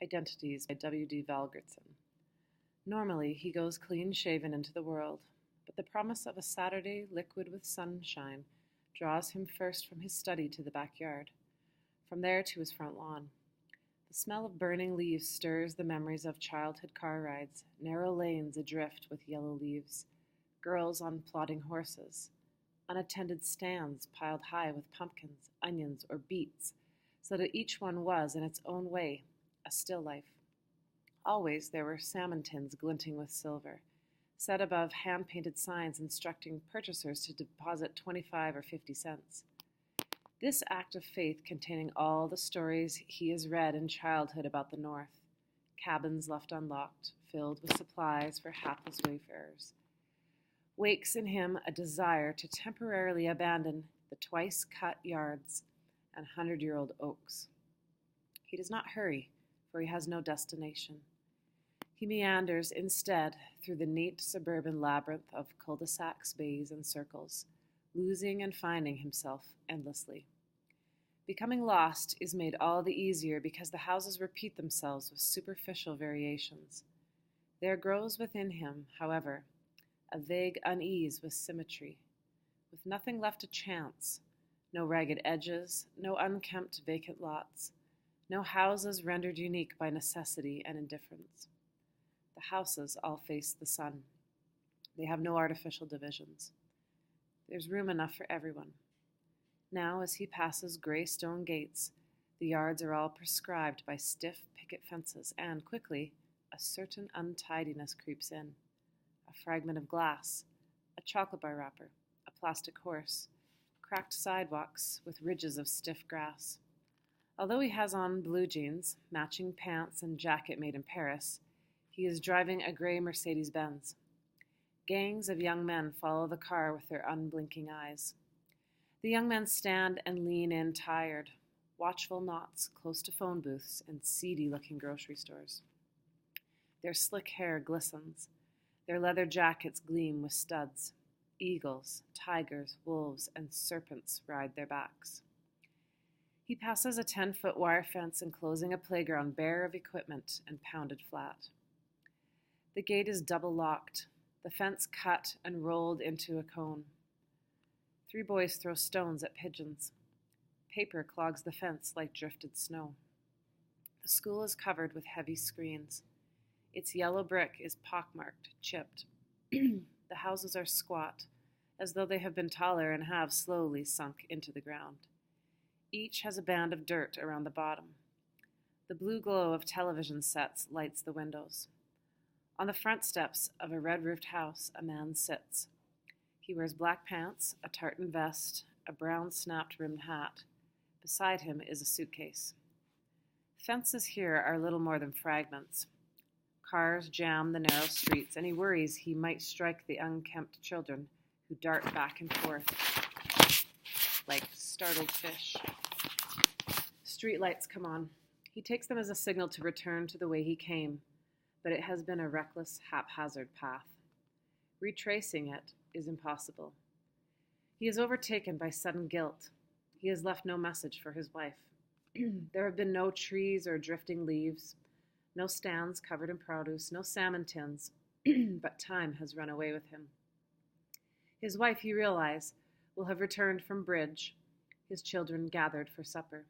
Identities by W.D. Valgertson. Normally, he goes clean-shaven into the world, but the promise of a Saturday liquid with sunshine draws him first from his study to the backyard, from there to his front lawn. The smell of burning leaves stirs the memories of childhood car rides, narrow lanes adrift with yellow leaves, girls on plodding horses, unattended stands piled high with pumpkins, onions, or beets, so that each one was, in its own way, a still life. Always there were salmon tins glinting with silver, set above hand-painted signs instructing purchasers to deposit 25 or 50 cents. This act of faith containing all the stories he has read in childhood about the North, cabins left unlocked, filled with supplies for hapless wayfarers, wakes in him a desire to temporarily abandon the twice-cut yards and 100-year-old oaks. He does not hurry, for he has no destination. He meanders instead through the neat suburban labyrinth of cul-de-sacs, bays, and circles, losing and finding himself endlessly. Becoming lost is made all the easier because the houses repeat themselves with superficial variations. There grows within him, however, a vague unease with symmetry, with nothing left to chance, no ragged edges, no unkempt vacant lots, no houses rendered unique by necessity and indifference. The houses all face the sun. They have no artificial divisions. There's room enough for everyone. Now, as he passes gray stone gates, the yards are all prescribed by stiff picket fences, and, quickly, a certain untidiness creeps in. A fragment of glass, a chocolate bar wrapper, a plastic horse, cracked sidewalks with ridges of stiff grass. Although he has on blue jeans, matching pants, and jacket made in Paris, he is driving a gray Mercedes-Benz. Gangs of young men follow the car with their unblinking eyes. The young men stand and lean in tired, watchful knots close to phone booths and seedy-looking grocery stores. Their slick hair glistens. Their leather jackets gleam with studs. Eagles, tigers, wolves, and serpents ride their backs. He passes a 10-foot wire fence enclosing a playground bare of equipment and pounded flat. The gate is double-locked, the fence cut and rolled into a cone. 3 boys throw stones at pigeons. Paper clogs the fence like drifted snow. The school is covered with heavy screens. Its yellow brick is pockmarked, chipped. The houses are squat, as though they have been taller and have slowly sunk into the ground. Each has a band of dirt around the bottom. The blue glow of television sets lights the windows. On the front steps of a red-roofed house, a man sits. He wears black pants, a tartan vest, a brown snapped-rimmed hat. Beside him is a suitcase. Fences here are little more than fragments. Cars jam the narrow streets, and he worries he might strike the unkempt children who dart back and forth like startled fish. Street lights come on. He takes them as a signal to return to the way he came, but it has been a reckless, haphazard path. Retracing it is impossible. He is overtaken by sudden guilt. He has left no message for his wife. There have been no trees or drifting leaves, no stands covered in produce, no salmon tins, but time has run away with him. His wife, he realizes, will have returned from bridge, his children gathered for supper.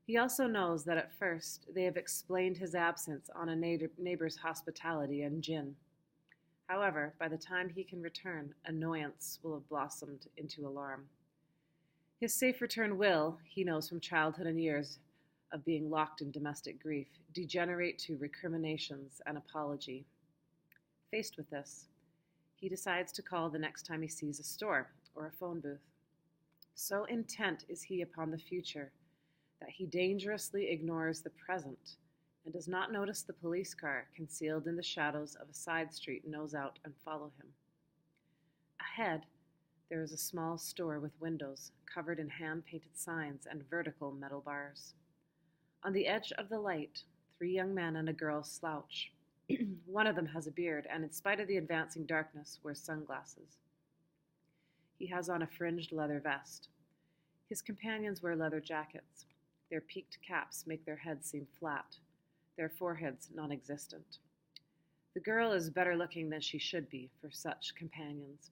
He also knows that at first they have explained his absence on a neighbor's hospitality and gin. However, by the time he can return, annoyance will have blossomed into alarm. His safe return will, he knows from childhood and years of being locked in domestic grief, degenerate to recriminations and apology. Faced with this, he decides to call the next time he sees a store or a phone booth. So intent is he upon the future that he dangerously ignores the present and does not notice the police car concealed in the shadows of a side street nose out and follow him. Ahead, there is a small store with windows covered in hand-painted signs and vertical metal bars. On the edge of the light, 3 young men and a girl slouch. One of them has a beard and, in spite of the advancing darkness, wears sunglasses. He has on a fringed leather vest. His companions wear leather jackets. Their peaked caps make their heads seem flat. their foreheads non-existent. The girl is better looking than she should be for such companions.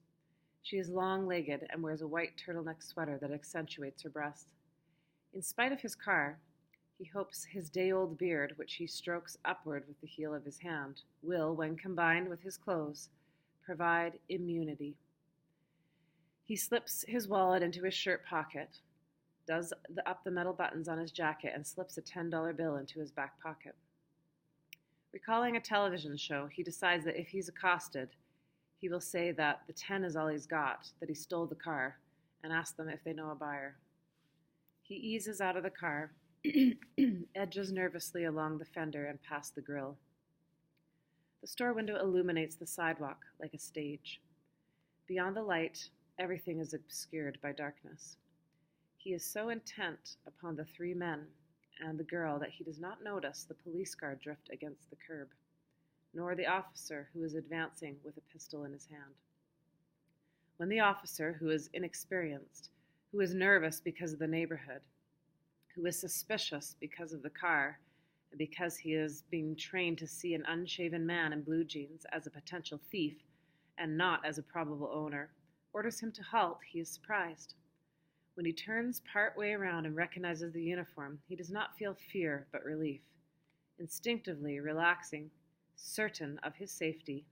She is long-legged and wears a white turtleneck sweater that accentuates her breasts. In spite of his car, he hopes his day-old beard, which he strokes upward with the heel of his hand, will, when combined with his clothes, provide immunity. He slips his wallet into his shirt pocket, does up the metal buttons on his jacket, and slips a $10 bill into his back pocket. Recalling a television show, he decides that if he's accosted, he will say that the 10 is all he's got, that he stole the car, and ask them if they know a buyer. He eases out of the car, edges nervously along the fender and past the grill. The store window illuminates the sidewalk like a stage. Beyond the light, everything is obscured by darkness. He is so intent upon the three men and the girl that he does not notice the police car drift against the curb, nor the officer who is advancing with a pistol in his hand. When the officer, who is inexperienced, who is nervous because of the neighborhood, who is suspicious because of the car, and because he is being trained to see an unshaven man in blue jeans as a potential thief and not as a probable owner, orders him to halt, he is surprised. When he turns part way around and recognizes the uniform, he does not feel fear but relief. Instinctively relaxing, certain of his safety,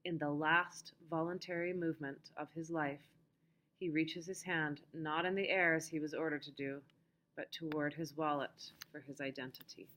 in the last voluntary movement of his life, he reaches his hand not in the air as he was ordered to do, but toward his wallet for his identity.